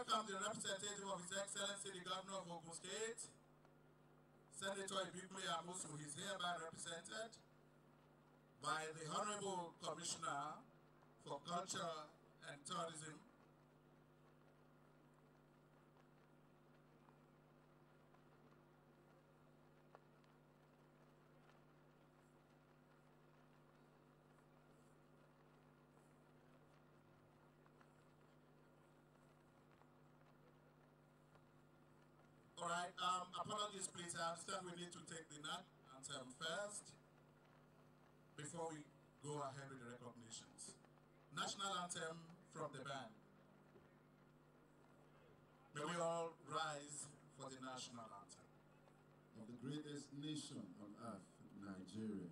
welcome the representative of His Excellency the Governor of Ogun State, Senator Ibikwe Amosu, who is hereby represented by the Honorable Commissioner for Culture and Tourism, all right, apologies please, I understand we need to take the anthem first before we go ahead with the recognitions. National anthem from the band. May we all rise for the national anthem. Of the greatest nation on earth, Nigeria.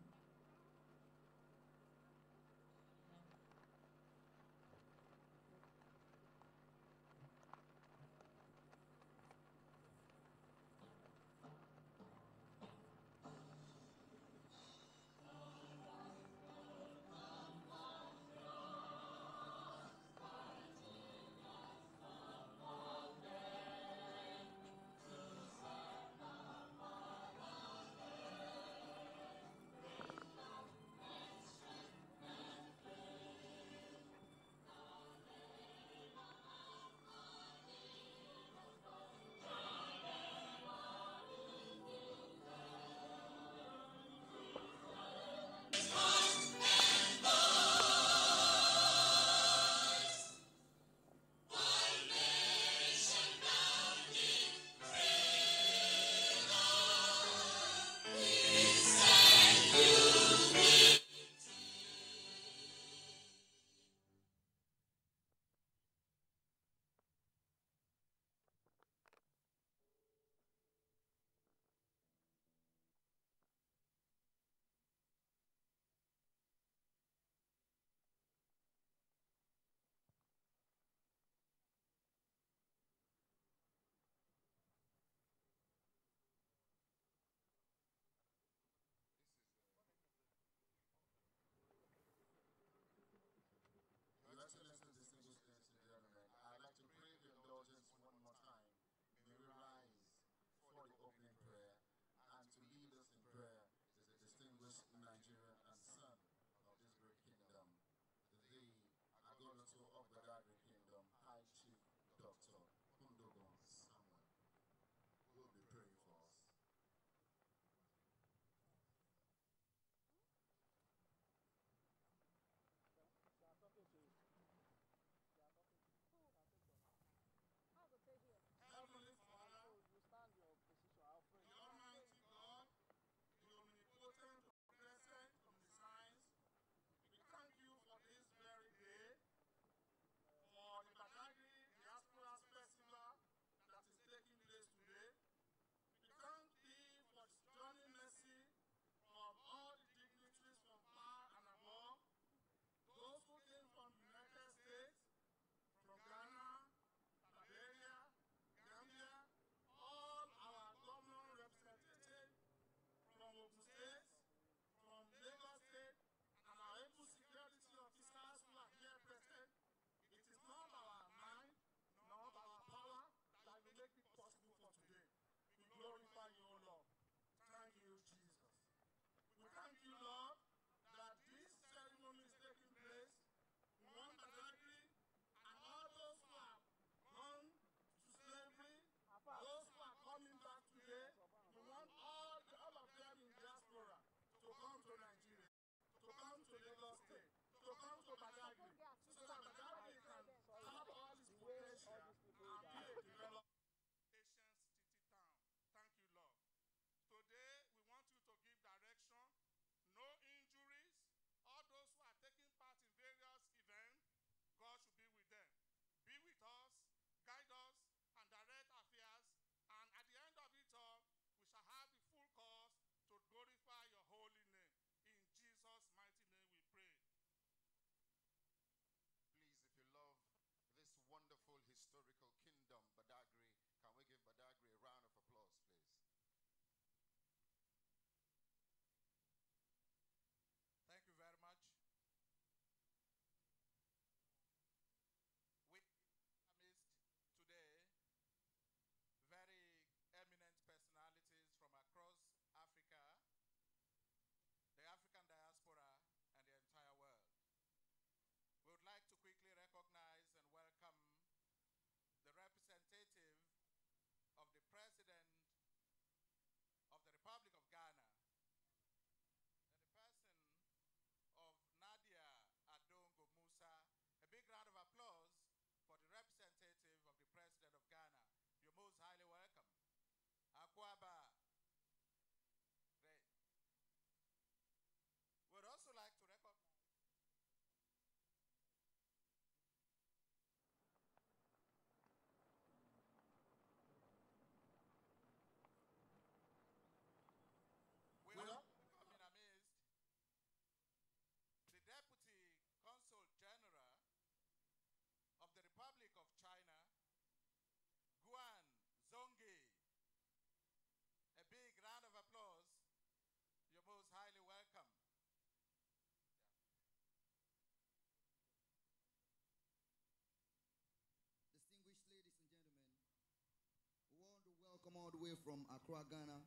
all the way from Accra, Ghana,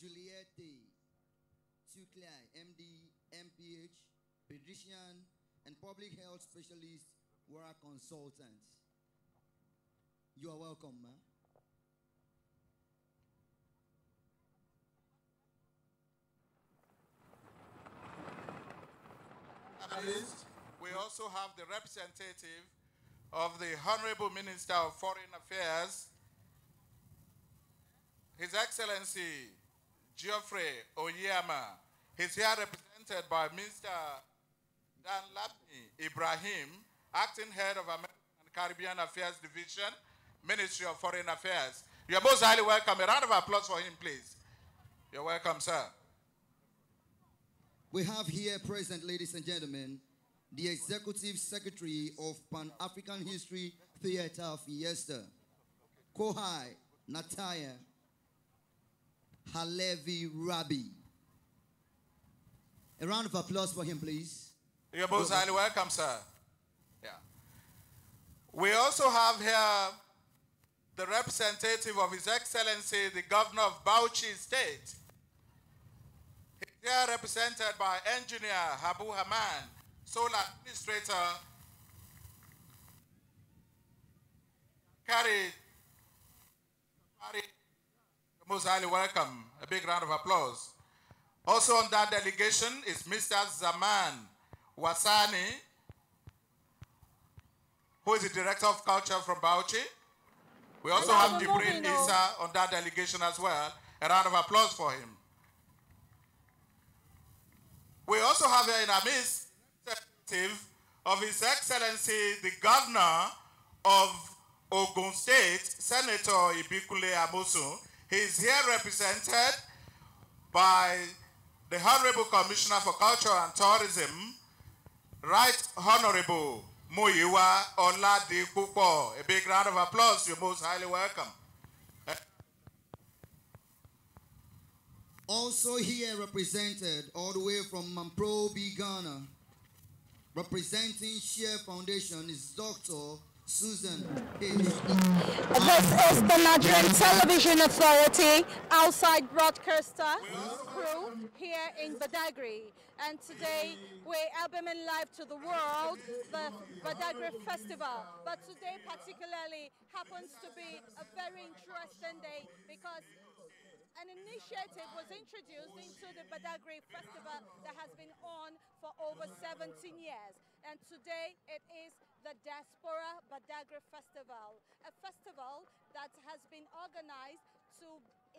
Juliette Tuklai, MD, MPH, pediatrician, and public health specialist, WARA consultant. You are welcome, ma'am. We also have the representative of the Honorable Minister of Foreign Affairs, His Excellency Geoffrey Oyema. He's here represented by Mr. Dan Labni Ibrahim, Acting Head of American and Caribbean Affairs Division, Ministry of Foreign Affairs. You're most highly welcome. A round of applause for him, please. You're welcome, sir. We have here present, ladies and gentlemen, the Executive Secretary of Pan-African History Theater Fiesta, Kohai Nataya Halevi Rabi. A round of applause for him, please. You're most highly welcome, sir. Yeah. We also have here the representative of His Excellency, the Governor of Bauchi State. He's here represented by Engineer Habu Haman, Sole Administrator, Carrie. You're most highly welcome. A big round of applause. Also on that delegation is Mr. Zaman Wasani, who is the Director of Culture from Bauchi. We also have Jibril Isa on that delegation as well. A round of applause for him. We also have here in our midst representative of His Excellency, the Governor of Ogun State, Senator Ibikule Amosu. He is here represented by the Honorable Commissioner for Culture and Tourism, Right Honorable Muyiwa Oladipupo. A big round of applause. You're most highly welcome. Also here represented all the way from Mamprobi, Ghana, representing Share Foundation is Dr. Susan H. This is the Nigerian Television Authority outside broadcaster crew here in Badagry. And today we're beaming live to the world the Badagry Festival. But today particularly happens to be a very interesting day because an initiative was introduced into the Badagry Festival that has been on for over 17 years. And today it is the Diaspora Badagry Festival, a festival that has been organized to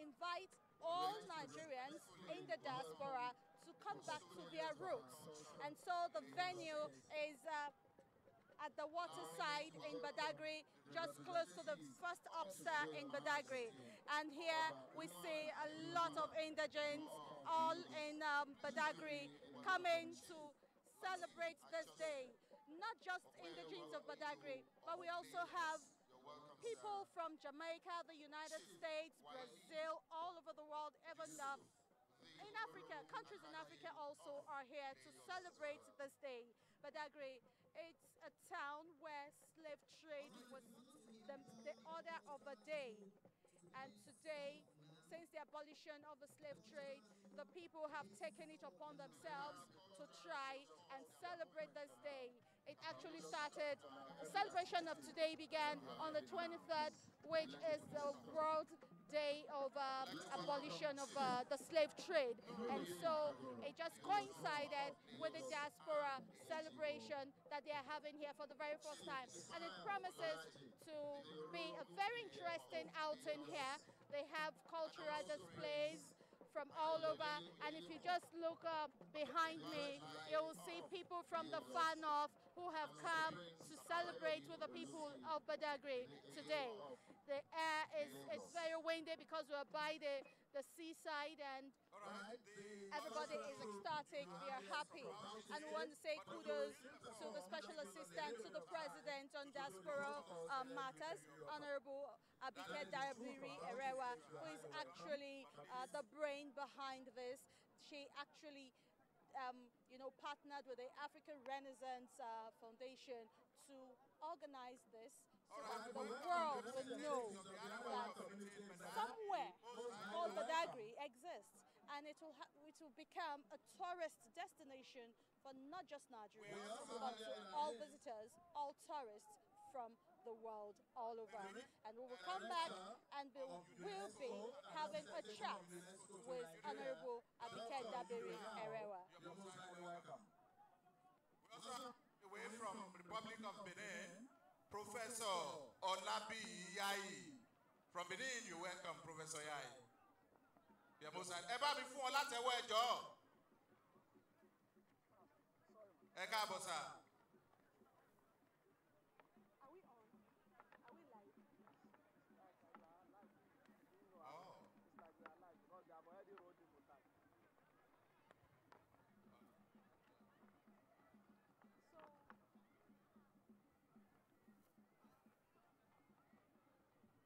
invite all Nigerians in the diaspora to come back to their roots. And so the venue is at the waterside in Badagry, just close to the first upstairs in Badagry. And here we see a lot of indigents, all in Badagry, coming to celebrate this day. Not just indigents of Badagry, but we also have people from Jamaica, the United States, Brazil, all over the world, even in Africa. Countries in Africa also are here to celebrate this day. Badagry, it's a town where slave trade was the order of the day. And today, since the abolition of the slave trade, the people have taken it upon themselves to try and celebrate this day. It actually started, the celebration of today began on the 23rd, which is the World Day of abolition of the slave trade. And so it just coincided with the diaspora celebration that they are having here for the very first time. And it promises to be a very interesting outing here. They have cultural displays from all over, and if you just look behind me, you will see people from the far north who have come to celebrate with the people of Badagry today. The air is very windy because we're by the seaside, and everybody is ecstatic, they are happy. And we want to say kudos to the Special Assistant to the President on Diaspora Matters, Honorable Abike Darabiri Erewa, who is actually the brain behind this. She actually partnered with the African Renaissance Foundation to organize this so that the world will know that and it will become a tourist destination for not just Nigerians, but to all visitors, all tourists from the world all over. And we will come back and we'll be having a chat with Honorable Abike Dabiri Erewa. You're most highly welcome. We also have away from Republic of Benin, Professor Olabi Yayi. From Benin, you welcome Professor Yayi. You're most highly. Eba mi fún ọ láti ẹwọ́ ẹjọ́. Ẹ káàbọ̀ sà.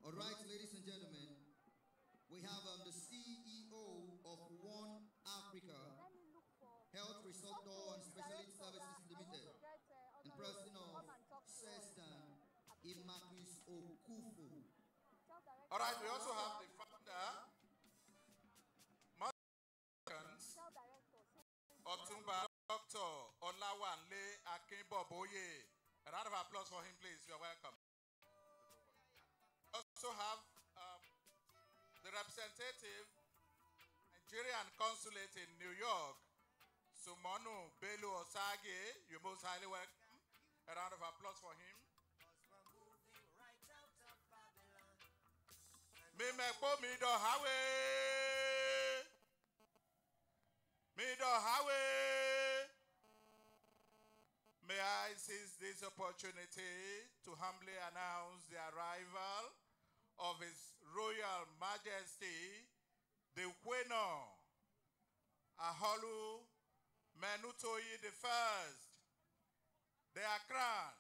All right, ladies and gentlemen, we have the CEO of One Africa Health Resort and Specialty Services Limited and president of Sestan, Imakis Okufu. All right, we also have the founder, Otumba Dr. Olawanle Akinboboye. A round of applause for him, please. You're welcome. We also have the representative, Nigerian consulate in New York, Sumonu Belu Osage. You're most highly welcome. A round of applause for him. May I seize this opportunity to humbly announce the arrival of His Royal Majesty, the Queno Aholu Menutoyi I, the Akran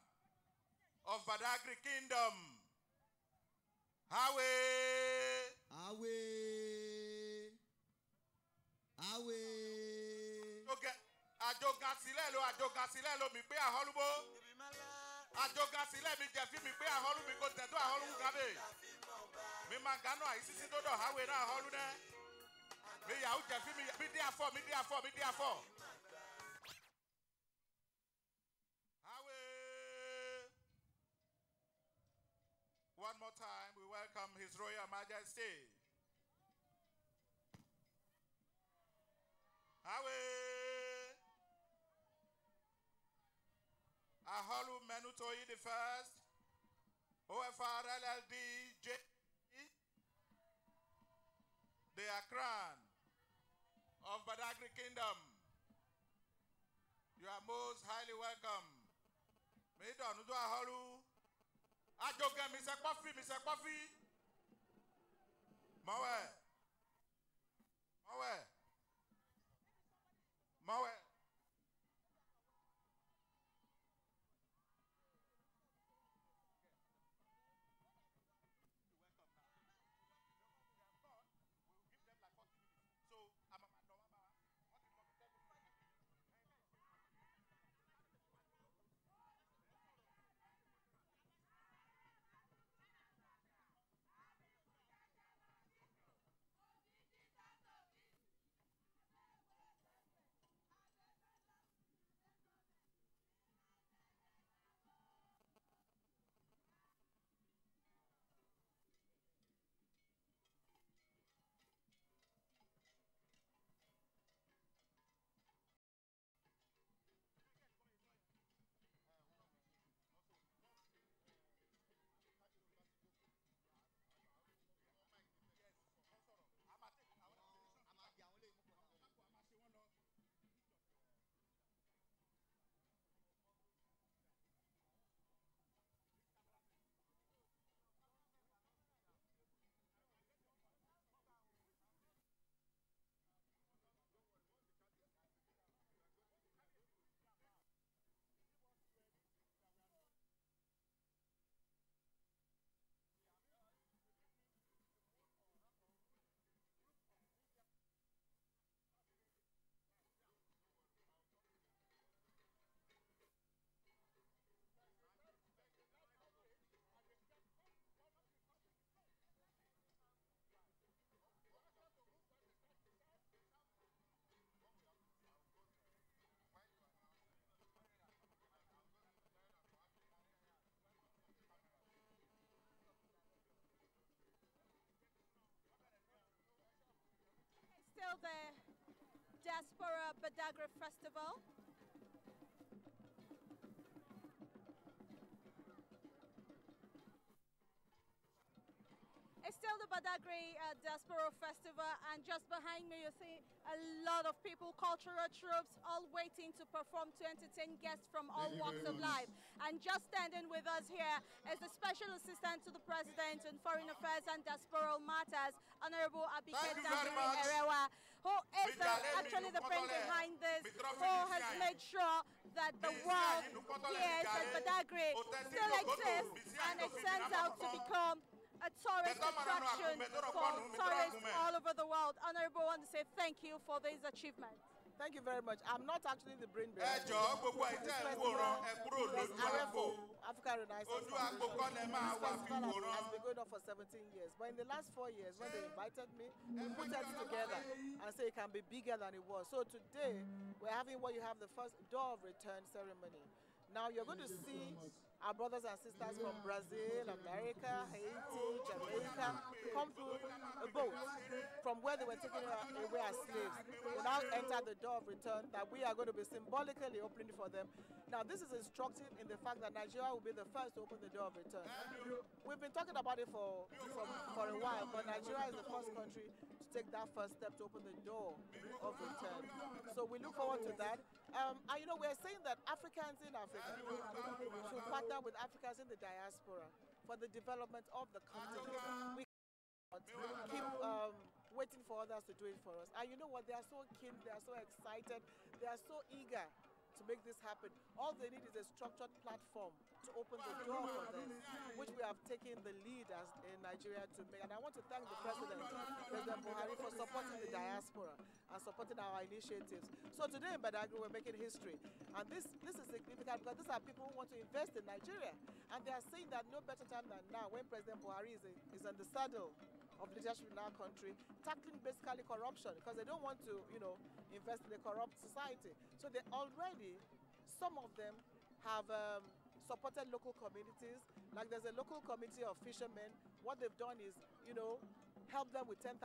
of Badagry Kingdom. Hawe! Awe! Awe! Ajogasile lo mi pe aholubo. Ajogasile mi jefi mi pe aholu mi ko tedo aholu gabe. Mi mangano aisisi dodo hawe na aholu ne. Mi ya u jefi mi dia afọ. Hawe. One more time, we welcome His Royal Majesty. Hawe. Aholu Menutoyi the First, OFR LLD J, the Akran of Badagry Kingdom. You are most highly welcome. Meidon Udo Aholu. Ajoga Mr. Coffee. Mawe. Diaspora Badagry Festival. It's still the Badagry Diaspora Festival, and just behind me you see a lot of people, cultural troops, all waiting to perform to entertain guests from all walks of life. And just standing with us here is the Special Assistant to the President in Foreign Affairs and Diasporal Matters, Honorable Abike Erewa, who is actually the brain behind this, who has made sure that the world hears that Badagry still exists and it turns out to become a tourist attraction for tourists all over the world. Honorable, I want to say thank you for this achievement. Thank you very much. I'm not actually the brain behind it. African Renaissance Foundation. This festival has been going on for 17 years. But in the last 4 years, when they invited me, we put it together and say it can be bigger than it was. So today, we're having what you have the first door of return ceremony. Now you're going to see our brothers and sisters from Brazil, America, Haiti, Jamaica come through a boat from where they were taken away as slaves. They now enter the door of return that we are going to be symbolically opening for them. Now this is instructive in the fact that Nigeria will be the first to open the door of return. We've been talking about it for a while, but Nigeria is the first country to take that first step to open the door of return. So we look forward to that. And you know, we're saying that Africans in Africa should partner with Africans in the diaspora for the development of the continent. We cannot keep waiting for others to do it for us. And you know what? They are so keen, they are so excited, they are so eager to make this happen. All they need is a structured platform to open the door for them, which we have taken the lead as in Nigeria to make. And I want to thank the President, President Buhari, for supporting the diaspora and supporting our initiatives. So today in Badagry, we're making history. And this is significant because these are people who want to invest in Nigeria. And they are saying that no better time than now, when President Buhari is on the saddle of leadership in our country, tackling basically corruption, because they don't want to, you know, invest in a corrupt society. So they already, some of them have supported local communities. Like there's a local committee of fishermen. What they've done is, you know, help them with 10,000,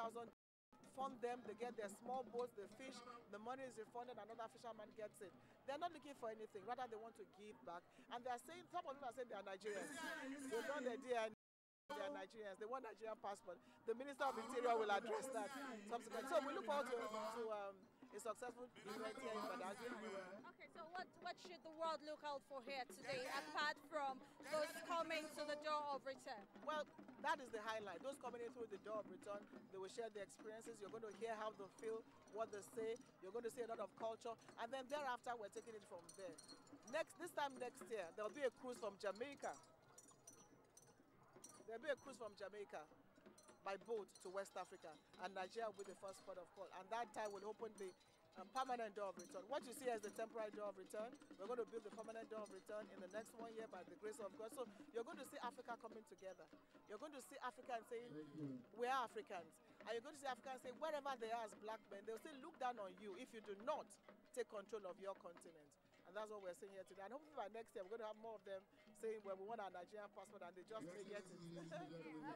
fund them, they get their small boats, they fish, the money is refunded, another fisherman gets it. They're not looking for anything, rather they want to give back. And they're saying, some of them are saying they are Nigerians. They've done their DNA. They are Nigerians. They want Nigerian passport. The Minister of Interior will address that subsequently. So we look forward to a successful event here in Badagry. Okay, so what should the world look out for here today, apart from those coming to the door of return? Well, that is the highlight. Those coming in through the door of return, they will share their experiences. You're going to hear how they feel, what they say. You're going to see a lot of culture. And then thereafter, we're taking it from there. This time next year, there'll be a cruise from Jamaica. There'll be a cruise from Jamaica by boat to West Africa, and Nigeria will be the first port of call. And that time will open the permanent door of return. What you see as the temporary door of return, we're going to build the permanent door of return in the next 1 year by the grace of God. So you're going to see Africa coming together. You're going to see Africans saying, we are Africans. And you're going to see Africans saying, wherever they are as black men, they'll still look down on you if you do not take control of your continent. And that's what we're saying here today. And hopefully by next year, we're going to have more of them saying, well, we want our Nigerian passport, and they just may get it.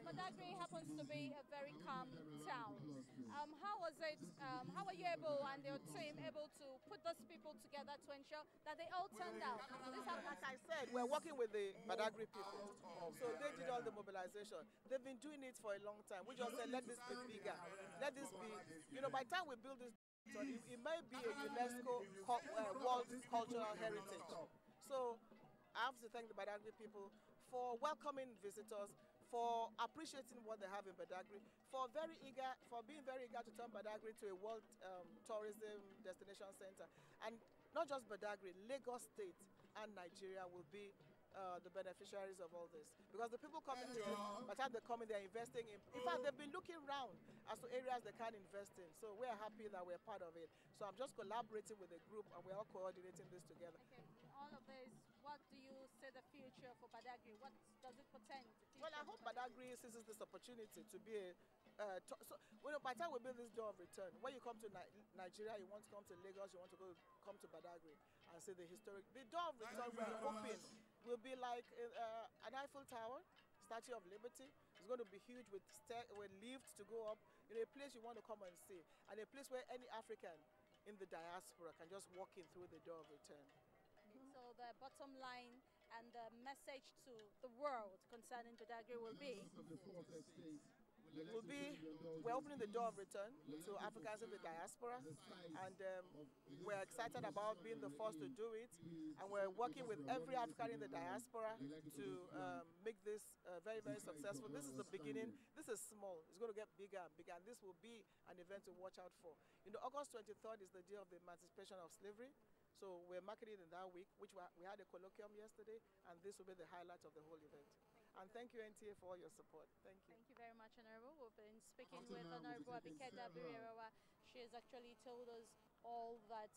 Badagry happens to be a very calm town. How was it, how were you able and your team able to put those people together to ensure that they all turned out? Like I said, we're working with the Badagry people. So they did all the mobilization. They've been doing it for a long time. We just said, let this be bigger. Let this be, you know, by the time we build this, so it may be a UNESCO World Cultural Heritage. So I have to thank the Badagry people for welcoming visitors, for appreciating what they have in Badagry, for being very eager to turn Badagry to a world tourism destination center. And not just Badagry, Lagos State and Nigeria will be the beneficiaries of all this. Because the people coming here, by the time they come in, they're investing in fact, they've been looking around as to areas they can invest in. So we're happy that we're part of it. So I'm just collaborating with the group, and we're all coordinating this together. Okay, all of this, what do you say the future for Badagry? What does it portend? Well, I hope Badagry seizes this opportunity to be a by the time we build this door of return, when you come to Nigeria, you want to come to Lagos, you want to come to Badagry and see the historic. The door of return will open. Will be like an Eiffel Tower, Statue of Liberty. It's going to be huge with lifts to go up. In a place you want to come and see, and a place where any African in the diaspora can just walk in through the door of return. So the bottom line and the message to the world concerning Badagry will be? We're opening the door of return to Africans in the diaspora, and we're excited about being the first to do it, and we're working with every African in the diaspora to make this very, very successful. This is the beginning. This is small. It's going to get bigger and bigger, and this will be an event to watch out for. August 23rd is the day of the emancipation of slavery, so we're marketing in that week, which we had a colloquium yesterday, and this will be the highlight of the whole event. And thank you, NTA, for all your support. Thank you. Thank you very much, Honorable. We've been speaking with Honorable Abike Dabiri-Erewa. She has actually told us all that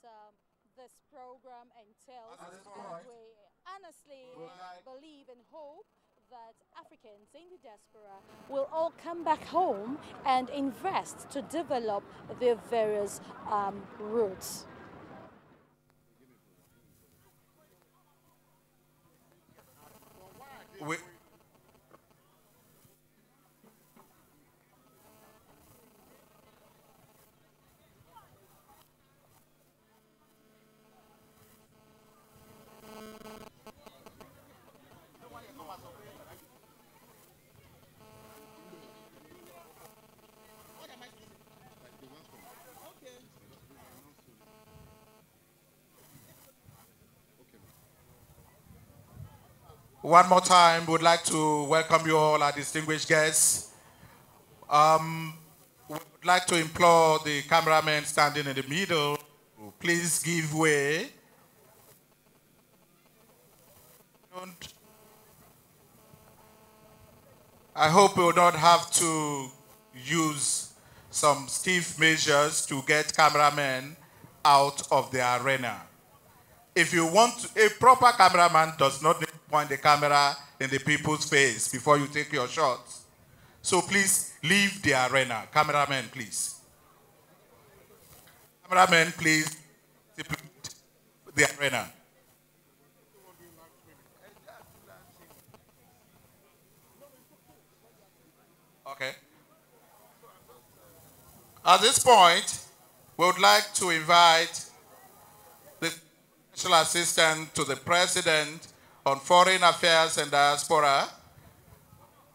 this program entails. And we honestly believe and hope that Africans in the diaspora will all come back home and invest to develop their various routes. One more time, we would like to welcome you all, our distinguished guests. We would like to implore the cameramen standing in the middle, please give way. I hope we will not have to use some stiff measures to get cameramen out of the arena. If you want to, a proper cameraman does not need to point the camera in the people's face before you take your shots. So please leave the arena. Cameramen, please. Cameramen, please leave the arena. Okay. At this point, we would like to invite the Special Assistant to the President on Foreign Affairs and Diaspora,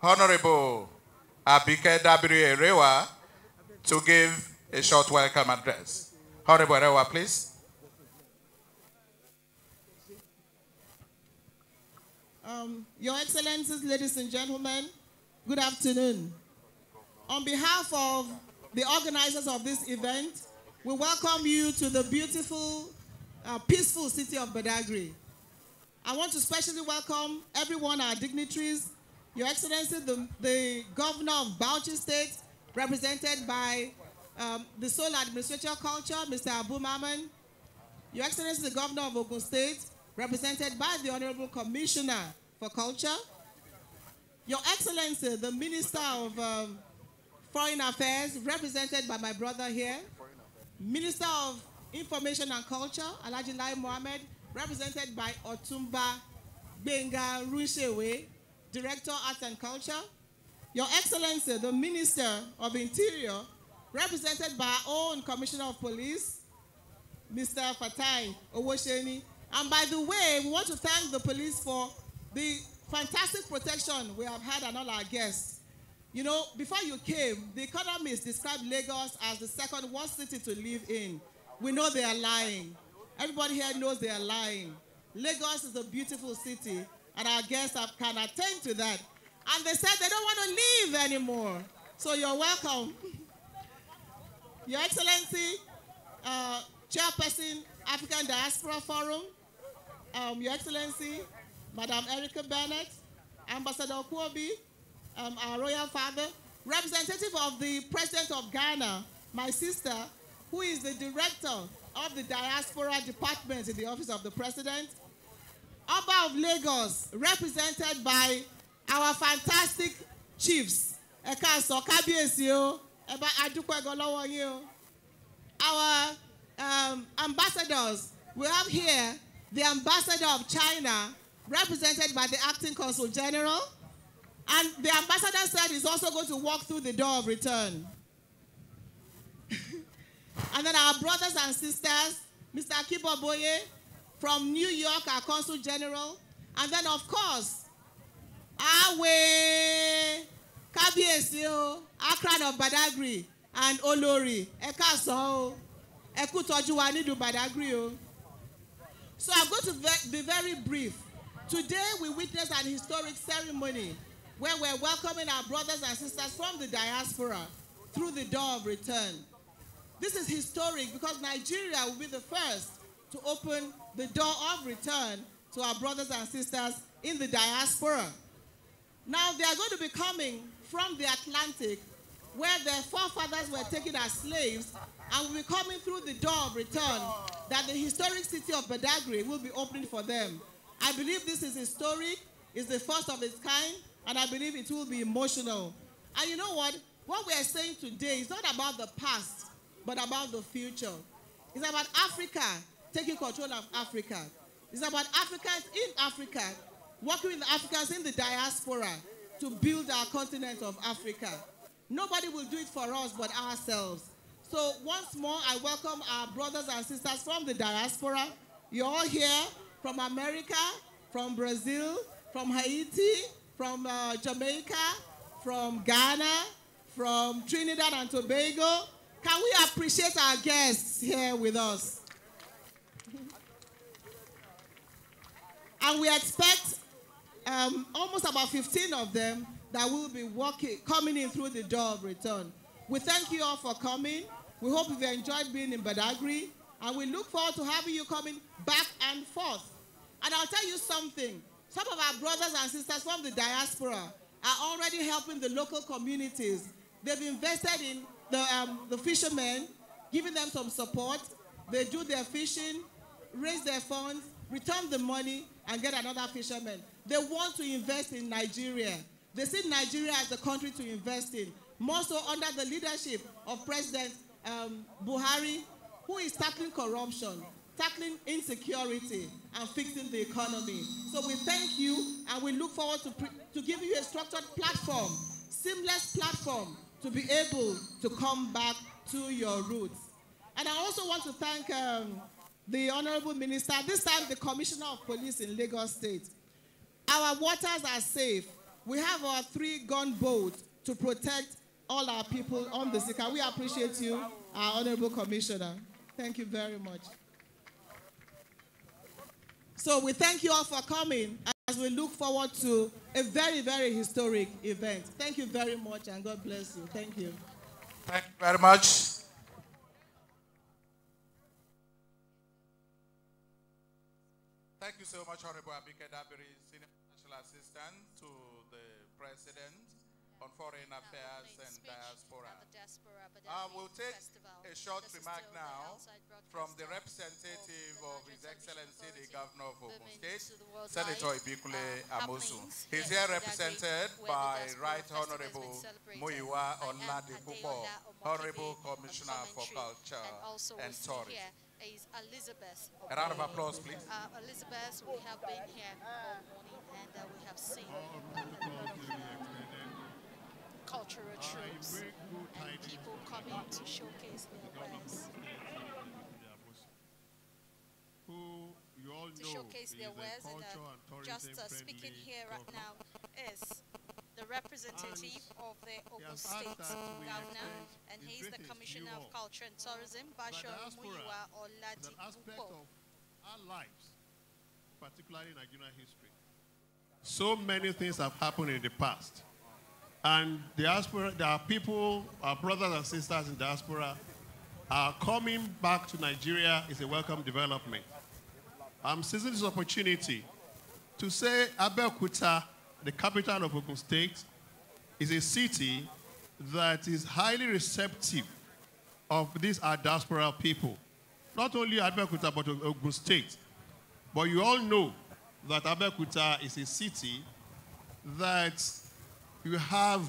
Honorable Abike Dabiri-Erewa, to give a short welcome address. Honorable Erewa, please. Your Excellencies, ladies and gentlemen, good afternoon. On behalf of the organizers of this event, we welcome you to the beautiful, peaceful city of Badagry. I want to specially welcome everyone, our dignitaries, Your Excellency, the Governor of Bauchi State, represented by the sole administrator of culture, Mr. Abu Maman. Your Excellency, the Governor of Ogun State, represented by the Honorable Commissioner for Culture. Your Excellency, the Minister of Foreign Affairs, represented by my brother here. Minister of Information and Culture, Alhaji Lai Mohammed, represented by Otumba Benga Rushewe, Director, Arts and Culture. Your Excellency, the Minister of Interior, represented by our own Commissioner of Police, Mr. Fatai Owosheni. And by the way, we want to thank the police for the fantastic protection we have had and all our guests. You know, before you came, the economists described Lagos as the second worst city to live in. We know they are lying. Everybody here knows they are lying. Lagos is a beautiful city, and our guests can attend to that. And they said they don't want to leave anymore. So you're welcome. Your Excellency, Chairperson, African Diaspora Forum, Your Excellency, Madam Erica Bennett, Ambassador Kwobi, our royal father, representative of the President of Ghana, my sister, who is the director of the Diaspora Department in the Office of the President, Oba of Lagos, represented by our fantastic chiefs, our ambassadors. We have here the ambassador of China, represented by the acting consul general, and the ambassador said he's also going to walk through the door of return. And then our brothers and sisters, Mr. Akibo Boye from New York, our Consul General. And then, of course, Awe Kabiesi, Akran of Badagry, and Olori, Ekaso, Ekutoju Wanidu Badagry. So I'm going to be very brief. Today, we witnessed an historic ceremony where we're welcoming our brothers and sisters from the diaspora through the door of return. This is historic because Nigeria will be the first to open the door of return to our brothers and sisters in the diaspora. Now, they are going to be coming from the Atlantic, where their forefathers were taken as slaves, and will be coming through the door of return that the historic city of Badagry will be opening for them. I believe this is historic, it's the first of its kind, and I believe it will be emotional. And you know what? What we are saying today is not about the past, but about the future. It's about Africa taking control of Africa. It's about Africans in Africa, working with Africans in the diaspora to build our continent of Africa. Nobody will do it for us but ourselves. So once more, I welcome our brothers and sisters from the diaspora. You're all here from America, from Brazil, from Haiti, from Jamaica, from Ghana, from Trinidad and Tobago. Can we appreciate our guests here with us? And we expect almost about 15 of them that will be coming in through the door of return. We thank you all for coming. We hope you've enjoyed being in Badagry, and we look forward to having you coming back and forth. And I'll tell you something. Some of our brothers and sisters from the diaspora are already helping the local communities. They've invested in the fishermen, giving them some support. They do their fishing, raise their funds, return the money, and get another fisherman. They want to invest in Nigeria. They see Nigeria as the country to invest in, more so under the leadership of President Buhari, who is tackling corruption, tackling insecurity, and fixing the economy. So we thank you, and we look forward to giving you a structured platform, seamless platform, to be able to come back to your roots. And I also want to thank the Honorable Minister, this time the Commissioner of Police in Lagos State. Our waters are safe. We have our 3-gun boat to protect all our people on the sea. We appreciate you, our Honorable Commissioner. Thank you very much. So we thank you all for coming as we look forward to a very, very historic event. Thank you very much, and God bless you. Thank you. Thank you very much. Thank you so much, Honorable Abike Dabiri, Senior Special Assistant to the President on Foreign Affairs and Diaspora. We'll take a short remark now from the representative of His Excellency, the Governor of Ogun State, Senator Ibikule Amosu. He's here represented by Right Honorable Muyiwa Oladipupo, Honorable Commissioner for Culture and Tourism. Is Elizabeth. A round of applause, please. Elizabeth, we have been here all morning and we have seen cultural troops and people coming to showcase their wares. To showcase their wares, and just speaking here right now is the representative of the Ogun State Governor, and he's the Commissioner of Culture and Tourism, Basho Muyiwa Oladipupo. Our lives, particularly in Nigerian history. So many things have happened in the past. And diaspora, there are people, our brothers and sisters in diaspora, are coming back to Nigeria is a welcome development. I'm seizing this opportunity to say Abeokuta, the capital of Ogun State, is a city that is highly receptive of these our diaspora people. Not only Abeokuta, but Ogun State. But you all know that Abeokuta is a city that you have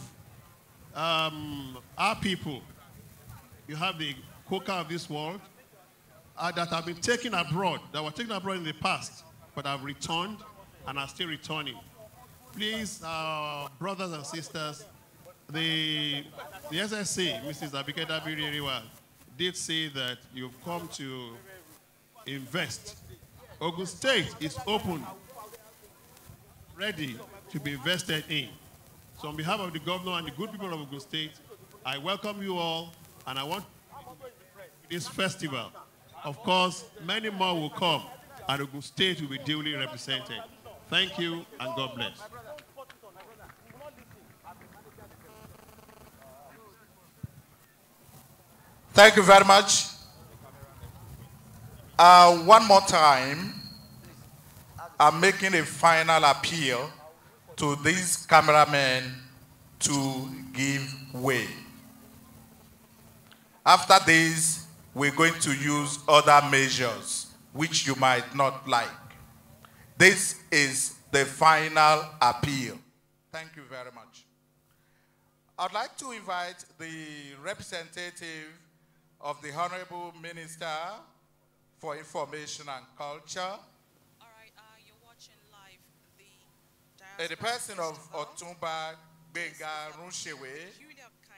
our people, you have the coca of this world that have been taken abroad, that were taken abroad in the past, but have returned and are still returning. Please, brothers and sisters, the SSC, Mrs. Abike Dabiri, did say that you've come to invest. Ogun State is open, ready to be invested in. So on behalf of the governor and the good people of Ogun State, I welcome you all, and I want this festival. Of course, many more will come, and Ogun State will be duly represented. Thank you, and God bless. Thank you very much. One more time, I'm making a final appeal to these cameramen to give way. After this, we're going to use other measures which you might not like. This is the final appeal. Thank you very much. I'd like to invite the representative of the Honorable Minister for Information and Culture. All right, you're watching live The person of Otumba Benga Runshewe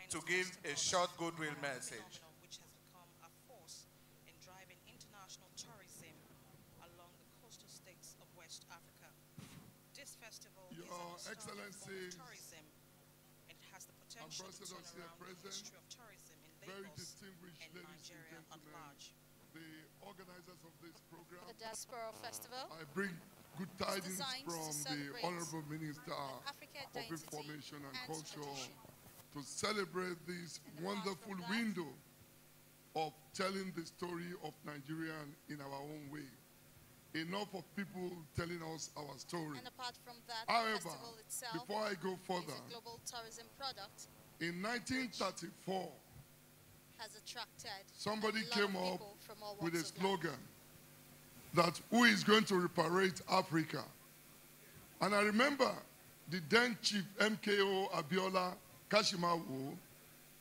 to give a short goodwill message. Which has become a force in driving international tourism along the coastal states of West Africa. This festival is an Excellency, tourism. It has the potential to turn around the history of tourism in Lagos and Nigeria at large. The organizers of this program, the Diaspora Festival, I bring good tidings from the Honorable Minister of Information and Culture to celebrate this wonderful window of telling the story of Nigeria in our own way. Enough of people telling us our story. And apart from that, however, the festival itself before I go further, is a global tourism product. In 1934, has attracted somebody came up with a slogan that who is going to reparate Africa? And I remember the then chief MKO Abiola Kashimawo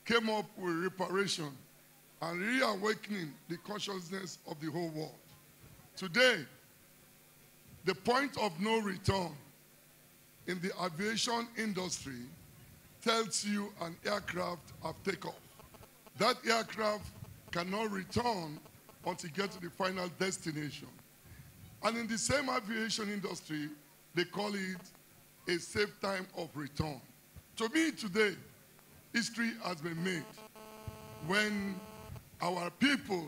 came up with reparation and reawakening the consciousness of the whole world. Today, the point of no return in the aviation industry tells you an aircraft have taken off. That aircraft cannot return until it gets to the final destination. And in the same aviation industry, they call it a safe time of return. To me today, history has been made when our people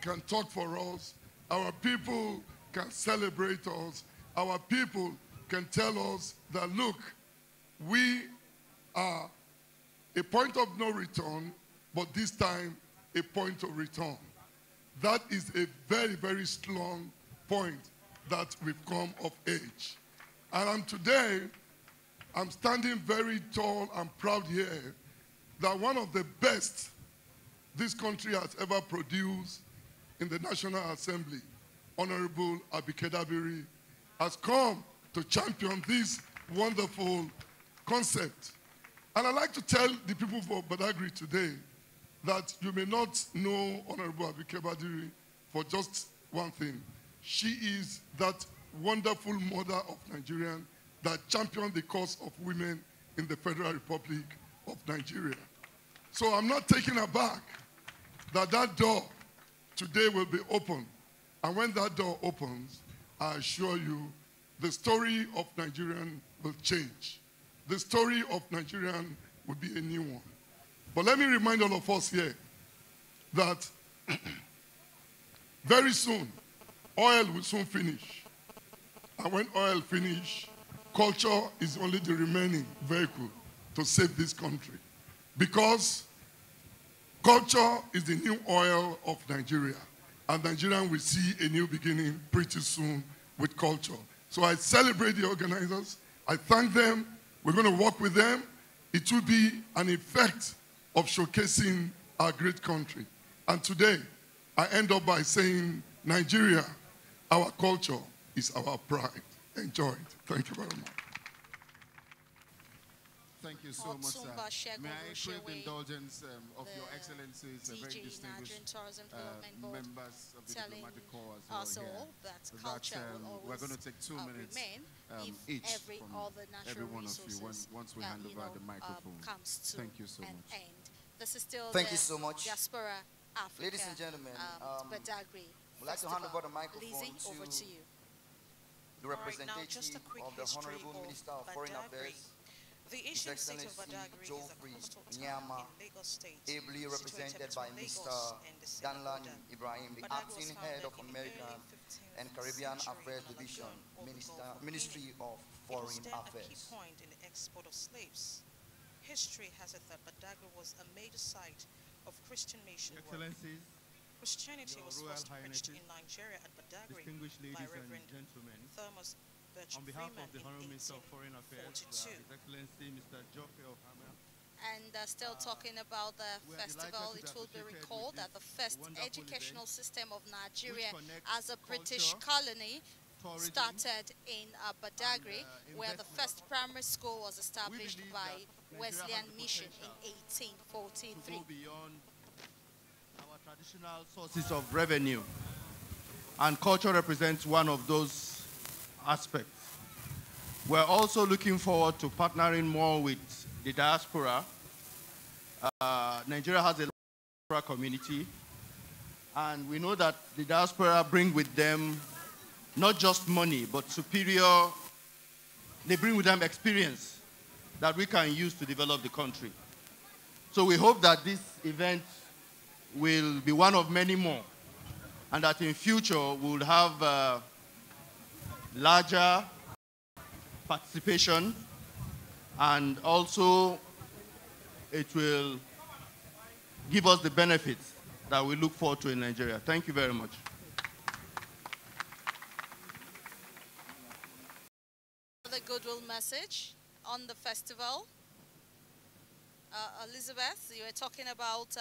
can talk for us, our people can celebrate us, our people can tell us that, look, we are a point of no return, but this time a point of return. That is a very, very strong point that we've come of age. And today, I'm standing very tall and proud here that one of the best this country has ever produced in the National Assembly, Honorable Abike Dabiri, has come to champion this wonderful concept. And I'd like to tell the people of Badagry today that you may not know Honorable Abike Dabiri for just one thing. She is that wonderful mother of Nigerians that championed the cause of women in the Federal Republic of Nigeria. So I'm not taken aback that that door today will be open. And when that door opens, I assure you, the story of Nigerian will change. The story of Nigerian will be a new one. But let me remind all of us here that very soon, oil will soon finish. And when oil finishes, culture is only the remaining vehicle to save this country. Because culture is the new oil of Nigeria. And Nigerians will see a new beginning pretty soon with culture. So I celebrate the organizers. I thank them. We're going to work with them. It will be an effect of showcasing our great country. And today, I end up by saying, Nigeria, our culture is our pride. Enjoy it. Thank you very much. Thank you so much, sir. May I crave the indulgence of your excellencies, very distinguished members of the diplomatic corps as well here. That culture we're going to take 2 minutes each from every one of you once we hand over the microphone. Thank you so much. This is still Thank you so much. Diaspora Africa. Ladies and gentlemen, Badagry we'd like to hand over the microphone Lizzie, over to you. The representative of the Honorable Minister of Foreign Affairs, the His ancient state of Excellency Badagry Geoffrey is a coastal town Nyama, in Lagos State, ably represented by Mr. Danlan Ibrahim, the acting head of American and Caribbean Affairs Division, Ministry of Foreign Affairs. It was then a key point in the export of slaves. History has it that Badagry was a major site of Christian mission work. Christianity was first preached in Nigeria at Badagry by Reverend Thomas on behalf of the Honorable Minister of Foreign Affairs, His Excellency Mr. Geoffrey Ohama. And still talking about the festival, it will be recalled that the first educational system of Nigeria as a British colony started in Badagry, where the first primary school was established by Wesleyan Mission in 1843. To go beyond our traditional sources of revenue, and culture represents one of those aspects. We're also looking forward to partnering more with the diaspora. Nigeria has a diaspora community, and we know that the diaspora bring with them not just money, but superior, they bring with them experience that we can use to develop the country. So we hope that this event will be one of many more, and that in future we'll have larger participation, and also it will give us the benefits that we look forward to in Nigeria. Thank you very much. The goodwill message on the festival. Elizabeth, you were talking about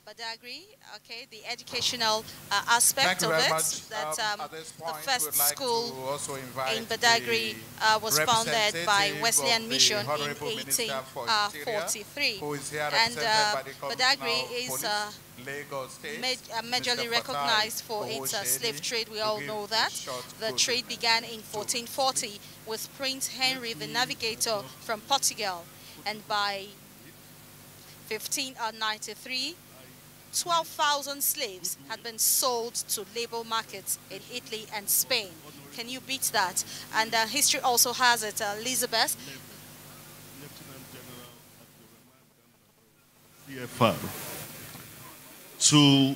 Badagry, okay, the educational aspect of it, that the first school in Badagry was founded by Wesleyan Mission in 1843. And Badagry is majorly recognized for its slave trade. We all know that. The trade began in 1440 with Prince Henry the Navigator from Portugal, and by 1593, 12,000 slaves had been sold to labor markets in Italy and Spain. Can you beat that? And history also has it, Elizabeth. CFR, to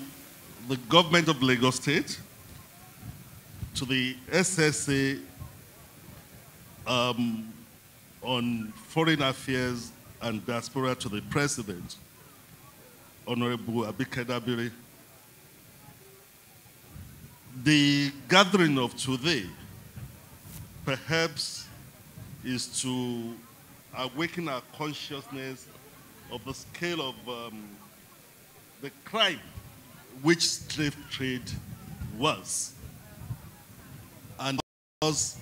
the government of Lagos State, to the SSA on Foreign Affairs and Diaspora, to the President, Honorable Abike Dabiri. The gathering of today perhaps is to awaken our consciousness of the scale of the crime which slave trade was, and was